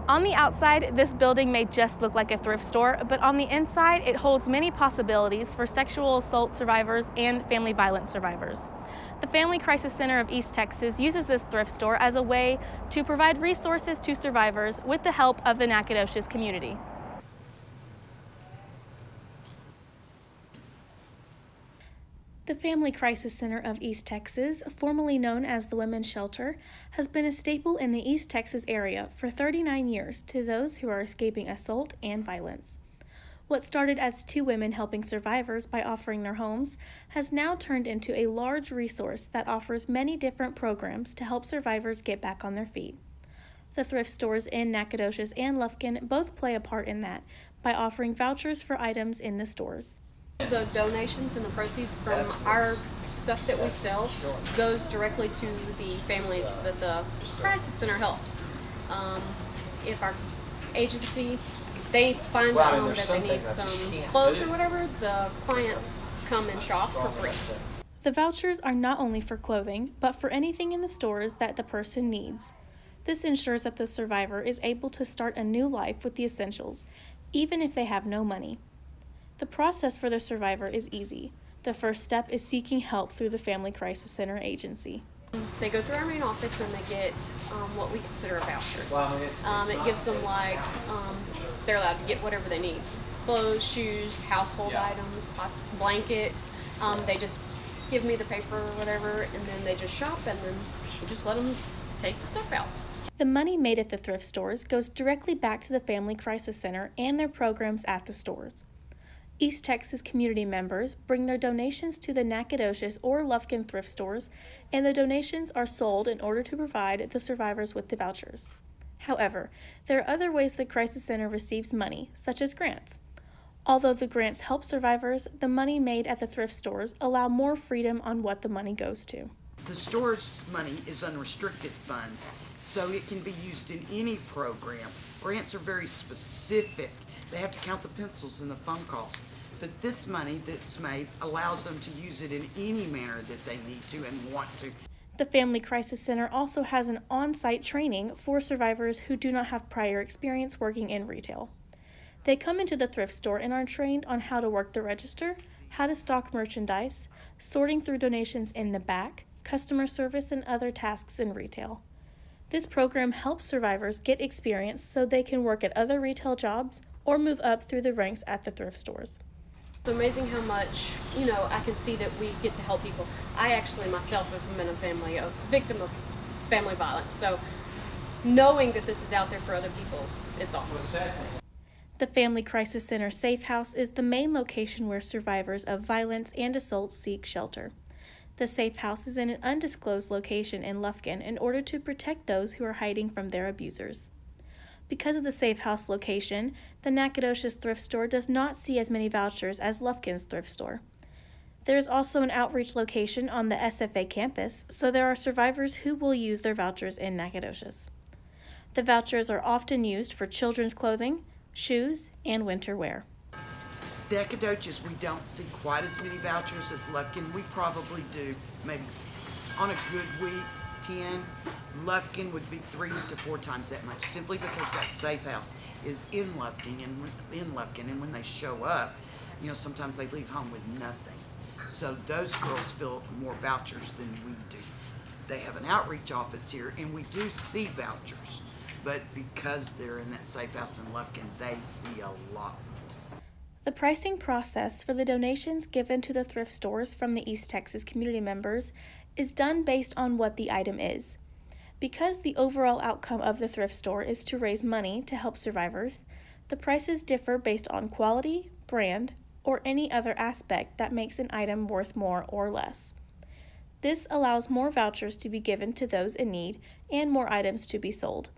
On the outside, this building may just look like a thrift store, but on the inside, it holds many possibilities for sexual assault survivors and family violence survivors. The Family Crisis Center of East Texas uses this thrift store as a way to provide resources to survivors with the help of the Nacogdoches community. The Family Crisis Center of East Texas, formerly known as the Women's Shelter, has been a staple in the East Texas area for 39 years to those who are escaping assault and violence. What started as two women helping survivors by offering their homes has now turned into a large resource that offers many different programs to help survivors get back on their feet. The thrift stores in Nacogdoches and Lufkin both play a part in that by offering vouchers for items in the stores. The donations and the proceeds from our stuff that we sell goes directly to the families that the Crisis Center helps. If our agency, they find that they need some clothes or whatever, the clients come and shop for free. The vouchers are not only for clothing, but for anything in the stores that the person needs. This ensures that the survivor is able to start a new life with the essentials, even if they have no money. The process for the survivor is easy. The first step is seeking help through the Family Crisis Center agency. They go through our main office and they get what we consider a voucher. It gives them they're allowed to get whatever they need. Clothes, shoes, household items, blankets. They just give me the paper or whatever, and then they just shop, and then we just let them take the stuff out. The money made at the thrift stores goes directly back to the Family Crisis Center and their programs at the stores. East Texas community members bring their donations to the Nacogdoches or Lufkin thrift stores, and the donations are sold in order to provide the survivors with the vouchers. However, there are other ways the Crisis Center receives money, such as grants. Although the grants help survivors, the money made at the thrift stores allow more freedom on what the money goes to. The store's money is unrestricted funds, so it can be used in any program. Grants are very specific. They have to count the pencils and the phone calls. But this money that's made allows them to use it in any manner that they need to and want to. The Family Crisis Center also has an on-site training for survivors who do not have prior experience working in retail. They come into the thrift store and are trained on how to work the register, how to stock merchandise, sorting through donations in the back, customer service, and other tasks in retail. This program helps survivors get experience so they can work at other retail jobs or move up through the ranks at the thrift stores. It's amazing how much, I can see that we get to help people. I actually myself have been a victim of family violence, so knowing that this is out there for other people, it's awesome. The Family Crisis Center Safe House is the main location where survivors of violence and assault seek shelter. The Safe House is in an undisclosed location in Lufkin in order to protect those who are hiding from their abusers. Because of the Safe House location, the Nacogdoches thrift store does not see as many vouchers as Lufkin's thrift store. There is also an outreach location on the SFA campus, so there are survivors who will use their vouchers in Nacogdoches. The vouchers are often used for children's clothing, shoes, and winter wear. Nacogdoches, we don't see quite as many vouchers as Lufkin. We probably do maybe on a good week 10. Lufkin would be 3 to 4 times that much, simply because that Safe House is in Lufkin, and when they show up, sometimes they leave home with nothing. So those girls fill more vouchers than we do. They have an outreach office here, and we do see vouchers, but because they're in that Safe House in Lufkin, they see a lot more. The pricing process for the donations given to the thrift stores from the East Texas community members is done based on what the item is. Because the overall outcome of the thrift store is to raise money to help survivors, the prices differ based on quality, brand, or any other aspect that makes an item worth more or less. This allows more vouchers to be given to those in need and more items to be sold.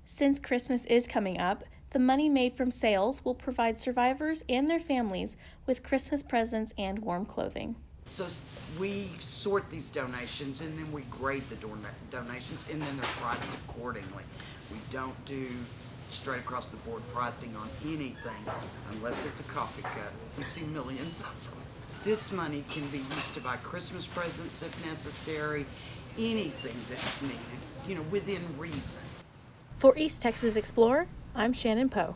Since Christmas is coming up, the money made from sales will provide survivors and their families with Christmas presents and warm clothing. So we sort these donations, and then we grade the donations, and then they're priced accordingly. We don't do straight across the board pricing on anything unless it's a coffee cup. We see millions of them. This money can be used to buy Christmas presents if necessary, anything that's needed, within reason. For East Texas Explorer, I'm Shannon Poe.